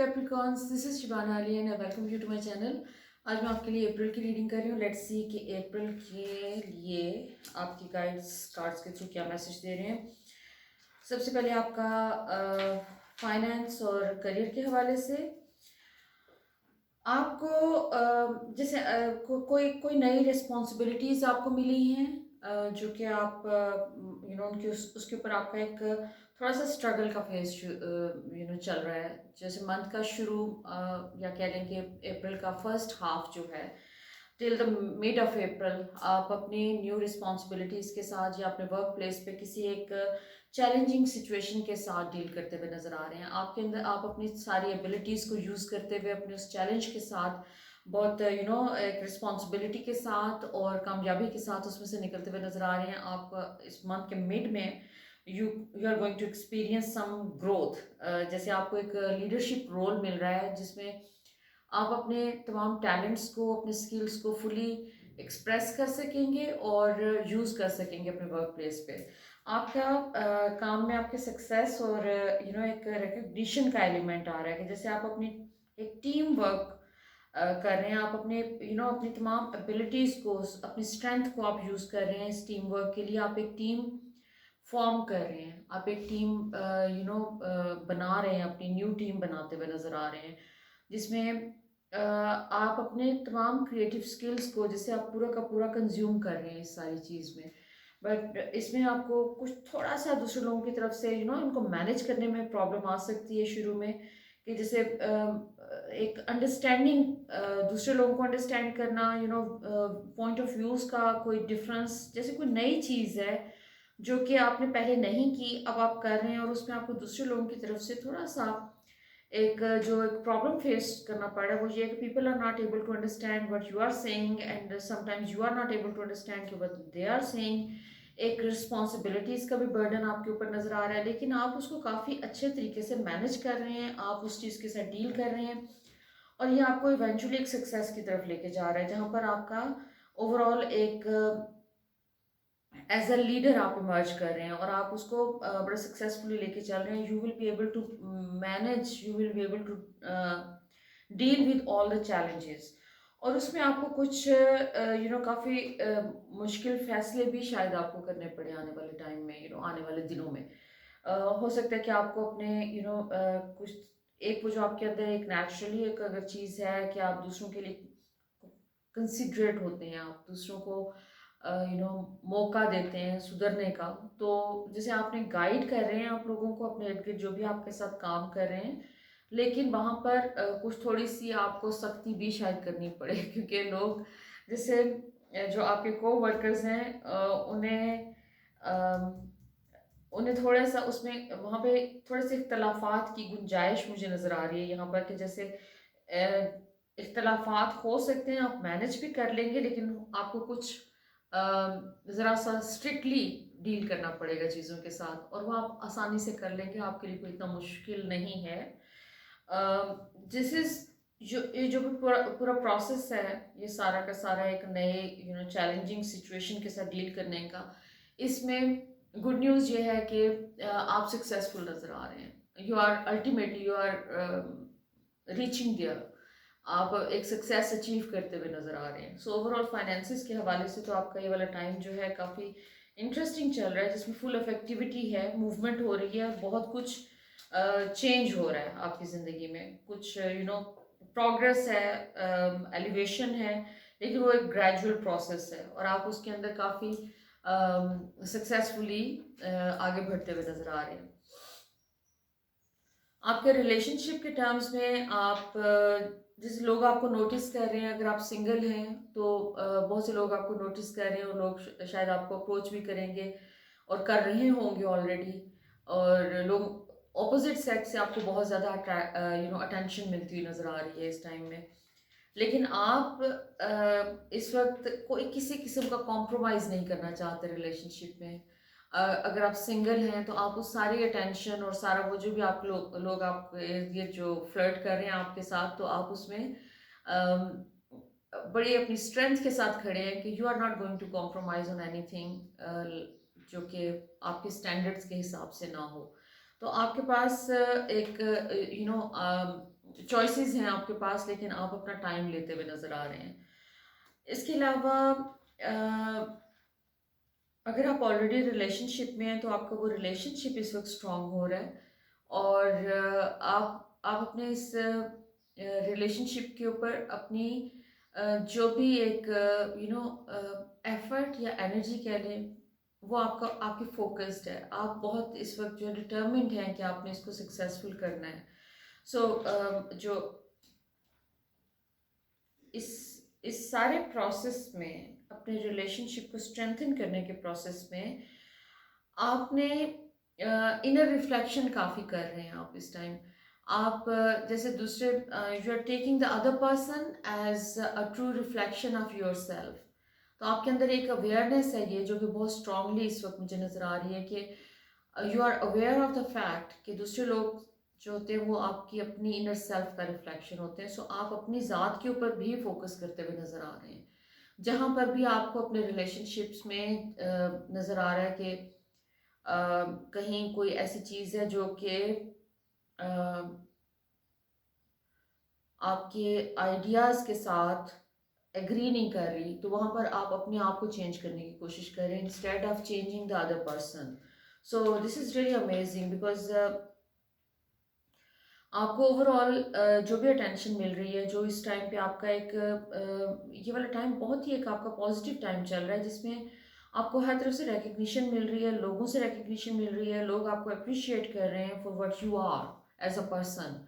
Capricorns, this is Shibana Ali and welcome you to my channel. आज मैं आपके लिए अप्रैल की रीडिंग कर रही हूँ। लेट्स सी कि अप्रैल के लिए आपकी गाइड्स कार्ड्स के थ्रू क्या मैसेज दे रहे हैं। सबसे पहले आपका फाइनेंस और करियर के हवाले से आपको जैसे कोई कोई नई रिस्पॉन्सिबिलिटीज़ आपको मिली हैं, जो कि आप उनके उसके ऊपर आपका एक थोड़ा सा स्ट्रगल का फेज चल रहा है। जैसे मंथ का शुरू या कह लें कि अप्रैल का फर्स्ट हाफ जो है till the mid of April आप अपनी न्यू रिस्पॉन्सिबिलिटीज़ के साथ या अपने वर्क प्लेस पे किसी एक चैलेंजिंग सिचुएशन के साथ डील करते हुए नज़र आ रहे हैं। आपके अंदर आप अपनी सारी एबिलिटीज़ को यूज़ करते हुए अपने उस चैलेंज के साथ बहुत एक रिस्पॉन्सिबिलिटी के साथ और कामयाबी के साथ उसमें से निकलते हुए नज़र आ रहे हैं। आप इस मंथ के मिड में you you are going to experience some growth. जैसे आपको एक लीडरशिप रोल मिल रहा है जिसमें आप अपने तमाम टैलेंट्स को, अपने स्किल्स को फुली एक्सप्रेस कर सकेंगे और यूज़ कर सकेंगे अपने वर्क प्लेस पे। आपका काम में आपके सक्सेस और एक रिकग्निशन का एलिमेंट आ रहा है कि जैसे आप अपनी एक टीम वर्क कर रहे हैं। आप अपने अपनी तमाम एबिलिटीज़ को, अपनी स्ट्रेंथ को आप यूज़ कर रहे हैं इस टीम वर्क के लिए। आप एक टीम फॉर्म कर रहे हैं, आप एक टीम बना रहे हैं, अपनी न्यू टीम बनाते हुए नज़र आ रहे हैं जिसमें आप अपने तमाम क्रिएटिव स्किल्स को जैसे आप पूरा का पूरा कंज्यूम कर रहे हैं इस सारी चीज़ में। बट इसमें आपको कुछ थोड़ा सा दूसरे लोगों की तरफ से इनको मैनेज करने में प्रॉब्लम आ सकती है शुरू में, कि जैसे एक अंडरस्टैंडिंग, दूसरे लोगों को अंडरस्टैंड करना, पॉइंट ऑफ व्यूज़ का कोई डिफरेंस, जैसे कोई नई चीज़ है जो कि आपने पहले नहीं की, अब आप कर रहे हैं और उसमें आपको दूसरे लोगों की तरफ से थोड़ा सा जो एक प्रॉब्लम फेस करना पड़ रहा है वो ये है कि people are not able to understand what you are saying and sometimes you are not able to understand what they are saying. एक रिस्पॉन्सिबिलिटीज़ का भी बर्डन आपके ऊपर नज़र आ रहा है, लेकिन आप उसको काफ़ी अच्छे तरीके से मैनेज कर रहे हैं, आप उस चीज़ के साथ डील कर रहे हैं और ये आपको इवेंचुअली एक सक्सेस की तरफ लेके जा रहा है जहाँ पर आपका ओवरऑल एक एज अ लीडर आप इमर्ज कर रहे हैं और आप उसको बड़ा सक्सेसफुली लेके चल रहे हैं। You will be able to manage, you will be able to deal with all the challenges. और उसमें आपको कुछ काफ़ी मुश्किल फैसले भी शायद आपको करने पड़े आने वाले टाइम में, आने वाले दिनों में। हो सकता है कि आपको अपने कुछ एक वो जो आपके अंदर एक नेचुरली एक अगर चीज़ है कि आप दूसरों के लिए कंसिडरेट होते हैं, आप दूसरों को मौका देते हैं सुधरने का। तो जैसे आपने गाइड कर रहे हैं आप लोगों को अपने इर्द गिर्द जो भी आपके साथ काम कर रहे हैं, लेकिन वहाँ पर कुछ थोड़ी सी आपको सख्ती भी शायद करनी पड़े क्योंकि लोग जैसे जो आपके को वर्कर्स हैं उन्हें थोड़ा सा उसमें वहाँ पे थोड़े से इख्तलाफात की गुंजाइश मुझे नज़र आ रही है यहाँ पर कि जैसे इख्तलाफात हो सकते हैं, आप मैनेज भी कर लेंगे लेकिन आपको कुछ ज़रा सा स्ट्रिक्टली डील करना पड़ेगा चीज़ों के साथ और वो आप आसानी से कर लेंगे, आपके लिए कोई इतना मुश्किल नहीं है। दिस इज़ ये जो भी पूरा पूरा प्रोसेस है, ये सारा का सारा एक नए चैलेंजिंग सिचुएशन के साथ डील करने का, इसमें गुड न्यूज़ ये है कि आप सक्सेसफुल नज़र आ रहे हैं। You are ultimately you are reaching there, आप एक सक्सेस अचीव करते हुए नज़र आ रहे हैं। सो ओवरऑल फाइनेंसिस के हवाले से तो आपका ये वाला टाइम जो है काफ़ी इंटरेस्टिंग चल रहा है जिसमें फुल इफेक्टिविटी है, मूवमेंट हो रही है, बहुत कुछ चेंज हो रहा है आपकी ज़िंदगी में, कुछ प्रोग्रेस है, एलिवेशन है, लेकिन वो एक ग्रेजुअल प्रोसेस है और आप उसके अंदर काफ़ी सक्सेसफुली आगे बढ़ते हुए नज़र आ रहे हैं। आपके रिलेशनशिप के टर्म्स में आप जैसे लोग आपको नोटिस कर रहे हैं, अगर आप सिंगल हैं तो बहुत से लोग आपको नोटिस कर रहे हैं और लोग शायद आपको अप्रोच भी करेंगे और कर रहे होंगे ऑलरेडी। और लोग ऑपोजिट सेक्स से आपको बहुत ज़्यादा अटेंशन मिलती हुई नज़र आ रही है इस टाइम में, लेकिन आप इस वक्त कोई किसी किस्म का कॉम्प्रोमाइज़ नहीं करना चाहते रिलेशनशिप में। अगर आप सिंगल हैं तो आप उस सारी अटेंशन और सारा वो जो भी आप लोग आपके इर्द गिर्द जो फ्लर्ट कर रहे हैं आपके साथ, तो आप उसमें अम, बड़ी अपनी स्ट्रेंथ के साथ खड़े हैं कि you are not going to compromise on anything जो कि आपके स्टैंडर्ड्स के हिसाब से ना हो। तो आपके पास एक चॉइसेस हैं आपके पास, लेकिन आप अपना टाइम लेते हुए नज़र आ रहे हैं। इसके अलावा अगर आप ऑलरेडी रिलेशनशिप में हैं तो आपका वो रिलेशनशिप इस वक्त स्ट्रांग हो रहा है, और आप अपने इस रिलेशनशिप के ऊपर अपनी जो भी एक एफर्ट या एनर्जी कह लें, वो आपकी फोकस्ड है। आप बहुत इस वक्त जो डिटर्मिन्ड हैं कि आपने इसको सक्सेसफुल करना है। सो जो इस इस सारे प्रोसेस में, अपने रिलेशनशिप को स्ट्रेंथन करने के प्रोसेस में, आपने इनर रिफ्लेक्शन काफ़ी कर रहे हैं आप इस टाइम। आप जैसे दूसरे, you are taking the other person as a true reflection of yourself. तो आपके अंदर एक अवेयरनेस है ये, जो कि बहुत स्ट्रांगली इस वक्त मुझे नज़र आ रही है कि you are aware of the fact कि दूसरे लोग जो होते हैं वो आपकी अपनी इनर सेल्फ का रिफ्लेक्शन होते हैं। सो आप अपनी ज़ात के ऊपर भी फोकस करते हुए नज़र आ रहे हैं। जहाँ पर भी आपको अपने रिलेशनशिप्स में नज़र आ रहा है कि कहीं कोई ऐसी चीज़ है जो कि आपके आइडियाज़ के साथ एग्री नहीं कर रही, तो वहाँ पर आप अपने आप को चेंज करने की कोशिश करें instead of changing the other person. So this is really amazing because आपको ओवरऑल जो भी अटेंशन मिल रही है, जो इस टाइम पे आपका एक ये वाला टाइम बहुत ही एक आपका पॉजिटिव टाइम चल रहा है, जिसमें आपको हर तरफ से रिकग्निशन मिल रही है, लोगों से रिकग्निशन मिल रही है, लोग आपको अप्रिशिएट कर रहे हैं for what you are as a person.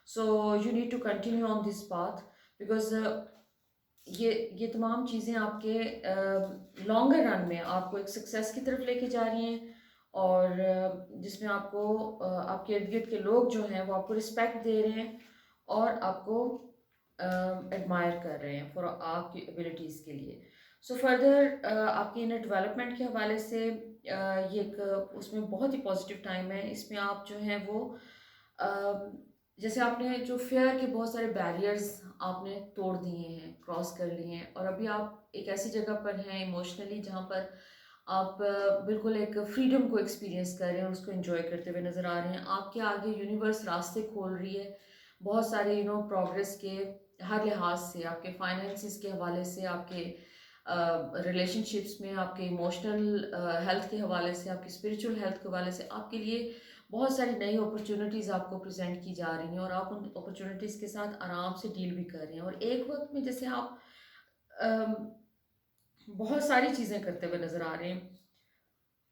So you need to continue on this path because ये तमाम चीज़ें आपके लॉन्गर रन में आपको एक सक्सेस की तरफ लेके जा रही हैं, और जिसमें आपको आपके इर्द गिर्द के लोग जो हैं वो आपको रिस्पेक्ट दे रहे हैं और आपको एडमायर कर रहे हैं फॉर आपकी एबिलिटीज़ के लिए। सो फर्दर आपकी इनर डेवलपमेंट के हवाले से ये एक उसमें बहुत ही पॉजिटिव टाइम है। इसमें आप जो हैं वो जैसे आपने जो फेयर के बहुत सारे बैरियर्स आपने तोड़ दिए हैं, क्रॉस कर लिए हैं, और अभी आप एक ऐसी जगह पर हैं इमोशनली जहाँ पर आप बिल्कुल एक फ्रीडम को एक्सपीरियंस कर रहे हैं और उसको एंजॉय करते हुए नज़र आ रहे हैं। आपके आगे यूनिवर्स रास्ते खोल रही है बहुत सारे प्रोग्रेस के हर लिहाज से, आपके फाइनेंसिस के हवाले से, आपके रिलेशनशिप्स में, आपके इमोशनल हेल्थ के हवाले से, आपकी स्पिरिचुअल हेल्थ के हवाले से आपके लिए बहुत सारी नई अपॉर्चुनिटीज़ आपको प्रेजेंट की जा रही हैं, और आप उन अपॉर्चुनिटीज़ के साथ आराम से डील भी कर रहे हैं। और एक वक्त में जैसे आप अम, बहुत सारी चीज़ें करते हुए नज़र आ रहे हैं।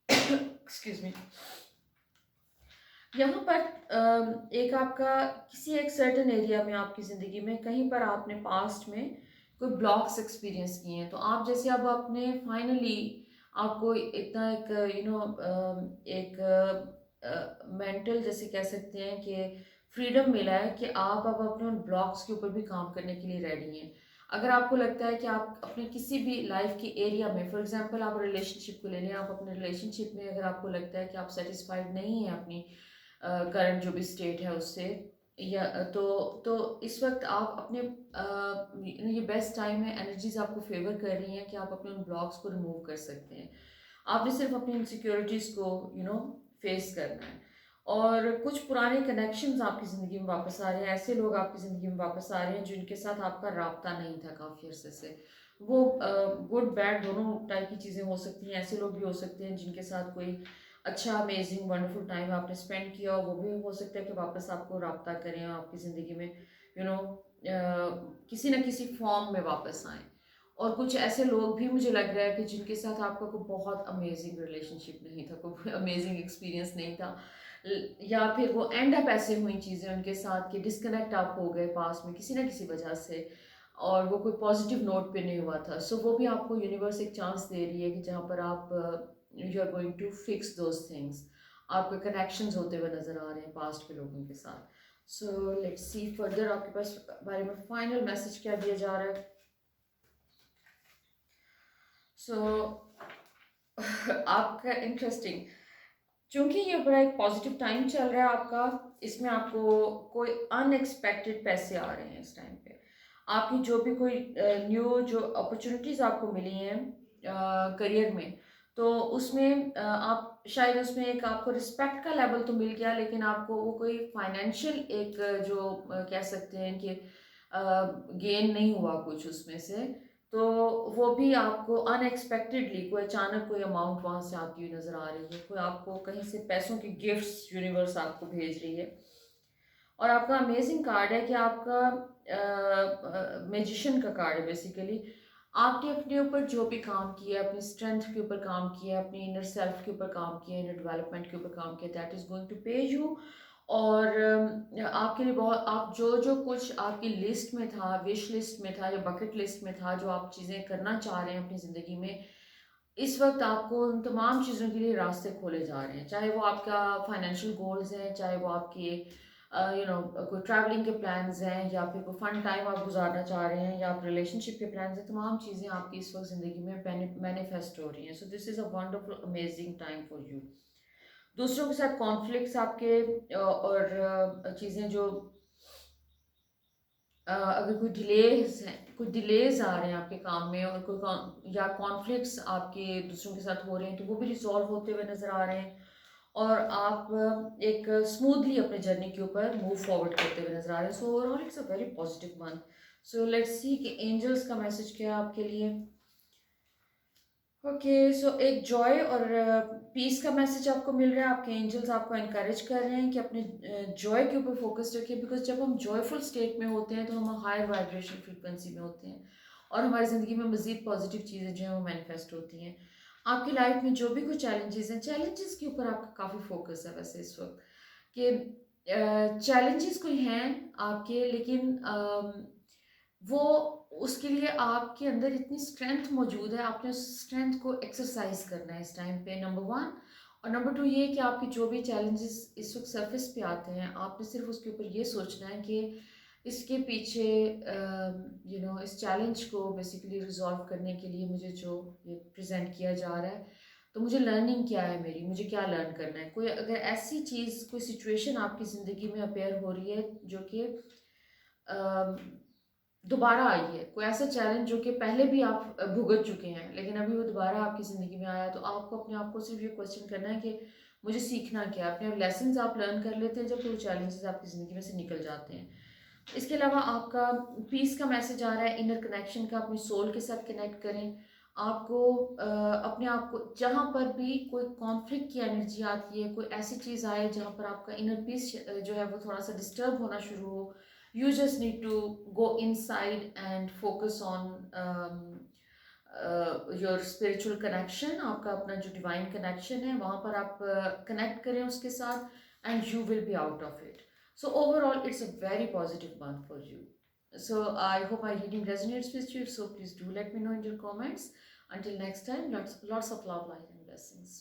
Excuse me. यहाँ पर एक आपका किसी एक सर्टेन एरिया में आपकी ज़िंदगी में कहीं पर आपने पास्ट में कोई ब्लॉक्स एक्सपीरियंस किए हैं, तो आप जैसे अब अपने फाइनली आपको इतना एक एक मेंटल जैसे कह सकते हैं कि फ्रीडम मिला है कि आप अब अपने उन ब्लॉक्स के ऊपर भी काम करने के लिए रेडी हैं। अगर आपको लगता है कि आप अपने किसी भी लाइफ के एरिया में, फॉर एग्जांपल आप रिलेशनशिप को ले लें, आप अपने रिलेशनशिप में अगर आपको लगता है कि आप सेटिस्फाइड नहीं हैं अपनी करंट जो भी स्टेट है उससे, या तो इस वक्त आप अपने ये बेस्ट टाइम है, एनर्जीज आपको फेवर कर रही हैं कि आप अपने उन ब्लॉक्स को रिमूव कर सकते हैं। आपने सिर्फ अपनी इनसिक्योरिटीज़ को फेस करना है, और कुछ पुराने कनेक्शंस आपकी ज़िंदगी में वापस आ रहे हैं, ऐसे लोग आपकी ज़िंदगी में वापस आ रहे हैं जिनके साथ आपका राब्ता नहीं था काफ़ी अरसे से। वो गुड बैड दोनों टाइप की चीज़ें हो सकती हैं। ऐसे लोग भी हो सकते हैं जिनके साथ कोई अच्छा अमेजिंग वंडरफुल टाइम आपने स्पेंड किया, वो भी हो सकता है कि वापस आपको राब्ता करें और आपकी ज़िंदगी में यू नो किसी न किसी फॉर्म में वापस आएँ। और कुछ ऐसे लोग भी मुझे लग रहा है कि जिनके साथ आपका कोई बहुत अमेजिंग रिलेशनशिप नहीं था, कोई अमेजिंग एक्सपीरियंस नहीं था, या फिर वो एंड अप ऐसे हुई चीज़ें उनके साथ कि डिस्कनेक्ट आप हो गए पास में किसी न किसी वजह से, और वो कोई पॉजिटिव नोट पे नहीं हुआ था। सो वो भी आपको यूनिवर्स एक चांस दे रही है कि जहाँ पर आप you are going to fix those things. आपके कनेक्शंस होते हुए नज़र आ रहे हैं पास्ट के लोगों के साथ। सो लेट्स सी फर्दर आपके पास बारे में फाइनल मैसेज क्या दिया जा रहा है। सो आपका इंटरेस्टिंग, चूंकि ये बड़ा एक पॉजिटिव टाइम चल रहा है आपका, इसमें आपको कोई अनएक्सपेक्टेड पैसे आ रहे हैं इस टाइम पे। आपकी जो भी कोई न्यू जो अपॉर्चुनिटीज़ आपको मिली हैं करियर में, तो उसमें आप शायद उसमें एक आपको रिस्पेक्ट का लेवल तो मिल गया, लेकिन आपको वो कोई फाइनेंशियल एक जो कह सकते हैं कि गेन नहीं हुआ कुछ उसमें से। तो वो भी आपको अनएक्सपेक्टेडली कोई अचानक कोई अमाउंट वहाँ से आती हुई नज़र आ रही है, कोई आपको कहीं से पैसों की गिफ्ट्स यूनिवर्स आपको भेज रही है। और आपका अमेजिंग कार्ड है कि आपका मैजिशियन का कार्ड है बेसिकली। आपने अपने ऊपर जो भी काम किया, अपनी स्ट्रेंथ के ऊपर काम किया, अपनी इनर सेल्फ के ऊपर काम किया, इनर डेवलपमेंट के ऊपर काम किया, दैट इज़ गोइंग टू पे यू। और आपके लिए बहुत, आप जो जो कुछ आपकी लिस्ट में था, विश लिस्ट में था या बकेट लिस्ट में था, जो आप चीज़ें करना चाह रहे हैं अपनी ज़िंदगी में, इस वक्त आपको उन तमाम चीज़ों के लिए रास्ते खोले जा रहे हैं। चाहे वो आपका फाइनेंशियल गोल्स हैं, चाहे वो आपके कोई ट्रैवलिंग के प्लान्स हैं, या फिर कोई फन टाइम आप गुजारना चाह रहे हैं, या आप रिलेशनशिप के प्लान्स हैं, तमाम चीज़ें आपकी इस वक्त ज़िंदगी में मैनिफेस्ट हो रही हैं। So this is a wonderful amazing time for you. दूसरों के साथ कॉन्फ्लिक्ट्स आपके और चीज़ें जो अगर कोई डिलेज हैं, कोई डिलेज आ रहे हैं आपके काम में, और या कॉन्फ्लिक्ट्स आपके दूसरों के साथ हो रहे हैं, तो वो भी रिजॉल्व होते हुए नज़र आ रहे हैं। और आप एक स्मूथली अपने जर्नी के ऊपर मूव फॉरवर्ड करते हुए नजर आ रहे हैं। So overall it's a very positive month. So let's see कि एंजल्स का मैसेज क्या है आपके लिए। ओके, सो एक जॉय और पीस का मैसेज आपको मिल रहा है। आपके एंजल्स आपको एनकरेज कर रहे हैं कि अपने जॉय के ऊपर फोकस रखिए, बिकॉज जब हम जॉयफुल स्टेट में होते हैं तो हम हायर वाइब्रेशन फ्रीक्वेंसी में होते हैं, और हमारी ज़िंदगी में मज़ीद पॉजिटिव चीज़ें जो हैं वो मैनिफेस्ट होती हैं। आपकी लाइफ में जो भी कुछ चैलेंजेस हैं, चैलेंजेस के ऊपर आपका काफ़ी फोकस है वैसे इस वक्त, कि चैलेंजेस कोई हैं आपके, लेकिन वो उसके लिए आपके अंदर इतनी स्ट्रेंथ मौजूद है, आपने उस स्ट्रेंथ को एक्सरसाइज करना है इस टाइम पे, नंबर वन। और नंबर टू ये कि आपके जो भी चैलेंजेस इस वक्त सरफेस पे आते हैं, आपने सिर्फ उसके ऊपर ये सोचना है कि इसके पीछे इस चैलेंज को बेसिकली रिजॉल्व करने के लिए मुझे जो ये प्रेजेंट किया जा रहा है, तो मुझे लर्निंग क्या है, मेरी मुझे क्या लर्न करना है। कोई अगर ऐसी चीज़, कोई सिचुएशन आपकी ज़िंदगी में अपेयर हो रही है जो कि दोबारा आई है, कोई ऐसा चैलेंज जो कि पहले भी आप भुगत चुके हैं, लेकिन अभी वो दोबारा आपकी ज़िंदगी में आया, तो आपको अपने आप को सिर्फ ये क्वेश्चन करना है कि मुझे सीखना क्या है। अपने लेसन्स आप लर्न कर लेते हैं जब वो चैलेंजेस आपकी ज़िंदगी में से निकल जाते हैं। इसके अलावा आपका पीस का मैसेज आ रहा है, इनर कनेक्शन का, अपनी सोल के साथ कनेक्ट करें। आपको अपने आप को, जहाँ पर भी कोई कॉन्फ्लिक्ट की एनर्जी आती है, कोई ऐसी चीज़ आए जहाँ पर आपका इनर पीस जो है वो थोड़ा सा डिस्टर्ब होना शुरू हो, you just need to go inside and focus on your spiritual connection। आपका अपना जो divine connection है वहाँ पर आप connect करें उसके साथ, and you will be out of it। So overall it's a very positive month for you। So I hope my reading resonates with you, so please do let me know in your comments। Until next time, lots of love, light and blessings।